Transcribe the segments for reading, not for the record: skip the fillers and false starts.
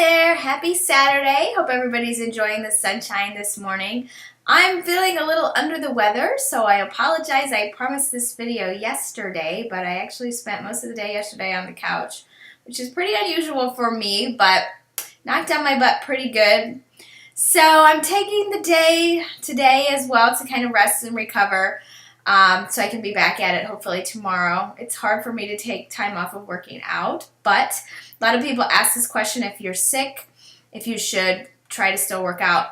there, happy Saturday. Hope everybody's enjoying the sunshine this morning. I'm feeling a little under the weather, so I apologize. I promised this video yesterday, but I actually spent most of the day yesterday on the couch, which is pretty unusual for me, but knocked out my butt pretty good. So I'm taking the day today as well to kind of rest and recover, so I can be back at it hopefully tomorrow. It's hard for me to take time off of working out, but a lot of people ask this question if you're sick, if you should try to still work out.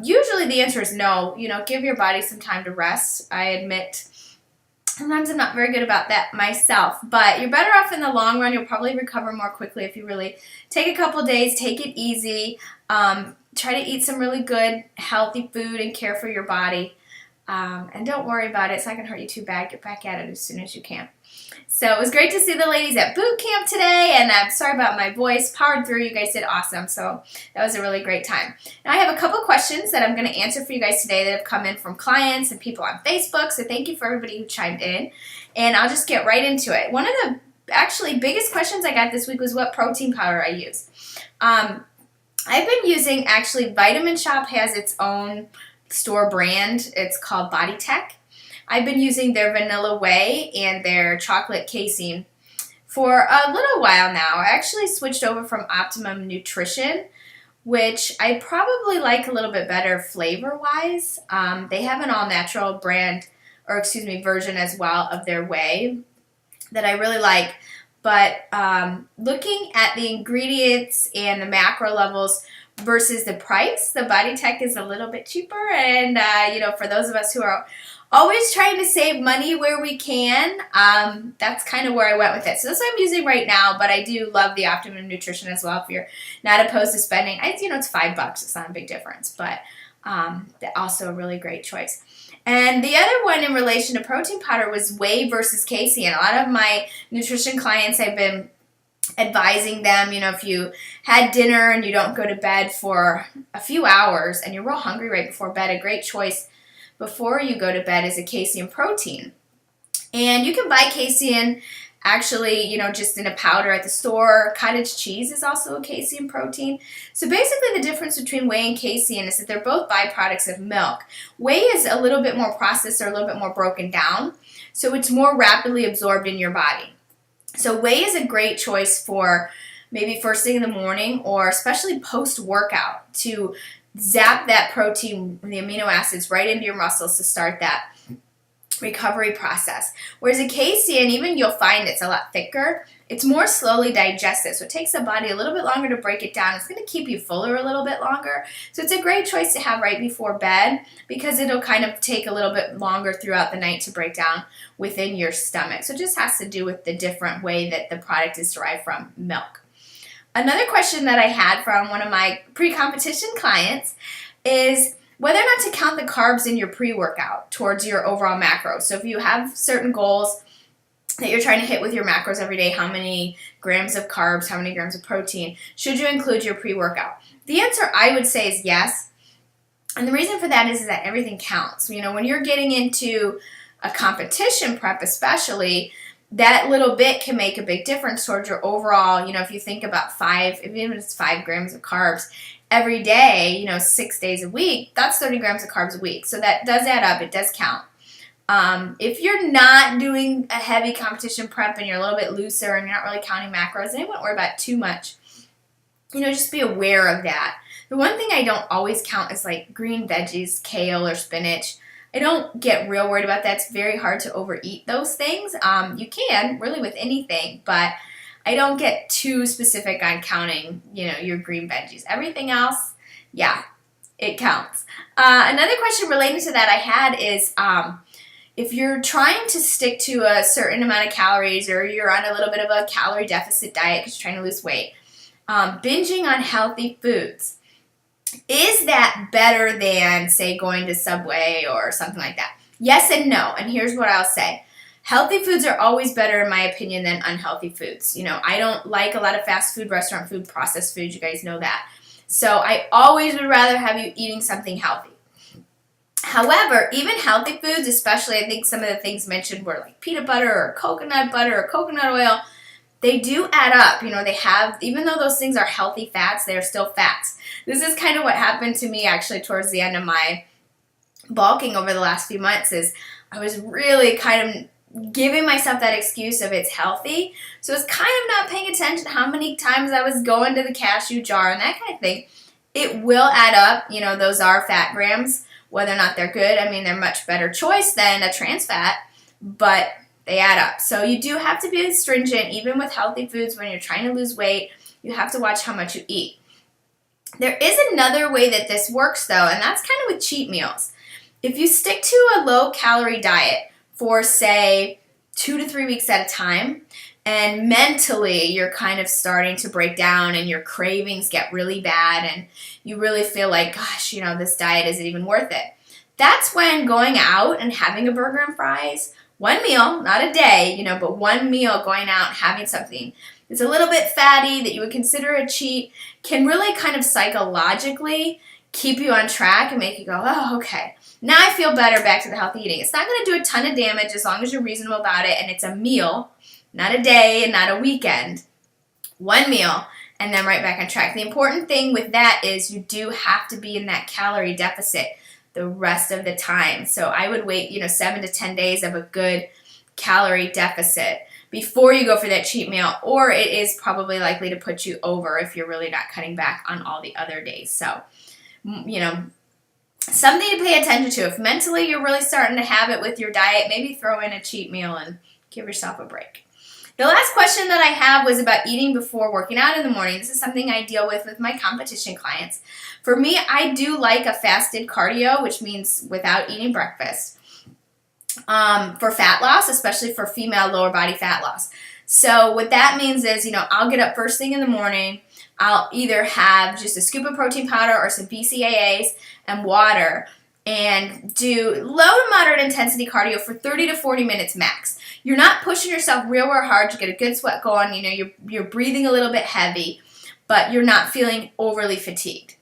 Usually the answer is no. Give your body some time to rest. I admit sometimes I'm not very good about that myself, but you're better off in the long run. You'll probably recover more quickly if you really take a couple days, take it easy, try to eat some really good, healthy food and care for your body. And don't worry about it. It's not going to hurt you too bad. Get back at it as soon as you can. So it was great to see the ladies at boot camp today, and I'm sorry about my voice. Powered through. You guys did awesome, so that was a really great time. Now I have a couple questions that I'm going to answer for you guys today that have come in from clients and people on Facebook, so thank you for everybody who chimed in, and I'll just get right into it. One of the actually biggest questions I got this week was what protein powder I use. I've been using, actually, Vitamin Shoppe has its own store brand. It's called Body Tech. I've been using their vanilla whey and their chocolate casein for a little while now. I actually switched over from Optimum Nutrition, which I probably like a little bit better flavor-wise. They have an all-natural version as well of their whey that I really like. But looking at the ingredients and the macro levels versus the price, the Body Tech is a little bit cheaper. And, for those of us who are always trying to save money where we can, that's kind of where I went with it. So that's what I'm using right now, but I do love the Optimum Nutrition as well if you're not opposed to spending. It's $5. It's not a big difference, but also a really great choice. And the other one in relation to protein powder was whey versus casein. A lot of my nutrition clients, I've been advising them, if you had dinner and you don't go to bed for a few hours and you're real hungry right before bed, a great choice before you go to bed is a casein protein. And you can buy casein actually, just in a powder at the store. Cottage cheese is also a casein protein. So basically the difference between whey and casein is that they're both byproducts of milk. Whey is a little bit more processed or a little bit more broken down, so it's more rapidly absorbed in your body. So whey is a great choice for maybe first thing in the morning or especially post-workout to zap that protein, the amino acids, right into your muscles to start that recovery process. Whereas a casein, even you'll find it's a lot thicker. It's more slowly digested, so it takes the body a little bit longer to break it down. It's going to keep you fuller a little bit longer. So it's a great choice to have right before bed because it'll kind of take a little bit longer throughout the night to break down within your stomach. So it just has to do with the different way that the product is derived from milk. Another question that I had from one of my pre-competition clients is whether or not to count the carbs in your pre-workout towards your overall macros. So if you have certain goals that you're trying to hit with your macros every day, how many grams of carbs, how many grams of protein, should you include your pre-workout? The answer I would say is yes. And the reason for that is that everything counts. When you're getting into a competition prep especially, that little bit can make a big difference towards your overall, if you think about even if it's 5 grams of carbs every day, 6 days a week, that's 30 grams of carbs a week. So that does add up. It does count. If you're not doing a heavy competition prep and you're a little bit looser and you're not really counting macros, then you wouldn't worry about it too much. Just be aware of that. The one thing I don't always count is like green veggies, kale or spinach. I don't get real worried about that. It's very hard to overeat those things. You can, really with anything, but I don't get too specific on counting, your green veggies. Everything else, yeah, it counts. Another question relating to that I had is if you're trying to stick to a certain amount of calories or you're on a little bit of a calorie deficit diet because you're trying to lose weight, binging on healthy foods, is that better than, say, going to Subway or something like that? Yes and no, and here's what I'll say. Healthy foods are always better, in my opinion, than unhealthy foods. I don't like a lot of fast food, restaurant food, processed food. You guys know that. So I always would rather have you eating something healthy. However, even healthy foods, especially I think some of the things mentioned were like peanut butter or coconut oil, they do add up. They have, even though those things are healthy fats, they are still fats. This is kind of what happened to me actually towards the end of my bulking over the last few months. Is I was really kind of giving myself that excuse of it's healthy. So I was kind of not paying attention to how many times I was going to the cashew jar and that kind of thing. It will add up. Those are fat grams. Whether or not they're good, I mean, they're much better choice than a trans fat, but they add up. So you do have to be stringent, even with healthy foods when you're trying to lose weight. You have to watch how much you eat. There is another way that this works, though, and that's kind of with cheat meals. If you stick to a low-calorie diet for, say, 2 to 3 weeks at a time, and mentally you're kind of starting to break down and your cravings get really bad and you really feel like, gosh, this diet isn't even worth it. That's when going out and having a burger and fries, one meal, not a day, but one meal, going out and having something that's a little bit fatty that you would consider a cheat, can really kind of psychologically keep you on track and make you go, oh, okay, now I feel better, back to the healthy eating. It's not going to do a ton of damage as long as you're reasonable about it and it's a meal, not a day and not a weekend. One meal and then right back on track. The important thing with that is you do have to be in that calorie deficit the rest of the time. So I would wait, 7 to 10 days of a good calorie deficit before you go for that cheat meal, or it is probably likely to put you over if you're really not cutting back on all the other days. So, something to pay attention to. If mentally you're really starting to have it with your diet, maybe throw in a cheat meal and give yourself a break. The last question that I have was about eating before working out in the morning. This is something I deal with my competition clients. For me, I do like a fasted cardio, which means without eating breakfast, for fat loss, especially for female lower body fat loss. So what that means is, I'll get up first thing in the morning. I'll either have just a scoop of protein powder or some BCAAs and water and do low to moderate intensity cardio for 30 to 40 minutes max. You're not pushing yourself real hard. You get a good sweat going. You're breathing a little bit heavy, but you're not feeling overly fatigued.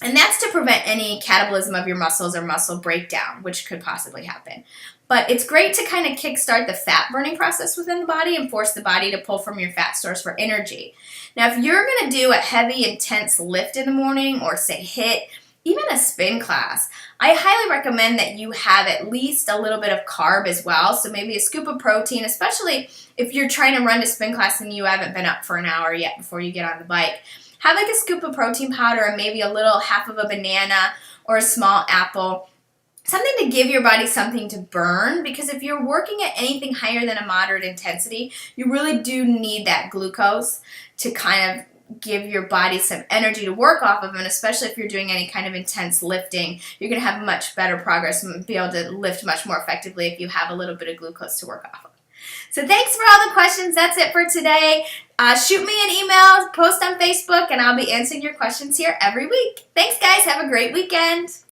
And that's to prevent any catabolism of your muscles or muscle breakdown, which could possibly happen. But it's great to kind of kickstart the fat burning process within the body and force the body to pull from your fat stores for energy. Now, if you're going to do a heavy, intense lift in the morning or say HIIT, even a spin class, I highly recommend that you have at least a little bit of carb as well. So maybe a scoop of protein, especially if you're trying to run to spin class and you haven't been up for an hour yet before you get on the bike. Have like a scoop of protein powder and maybe a little half of a banana or a small apple. Something to give your body something to burn, because if you're working at anything higher than a moderate intensity, you really do need that glucose to kind of give your body some energy to work off of, and especially if you're doing any kind of intense lifting, you're going to have much better progress and be able to lift much more effectively if you have a little bit of glucose to work off of. So thanks for all the questions. That's it for today. Shoot me an email, post on Facebook, and I'll be answering your questions here every week. Thanks, guys. Have a great weekend.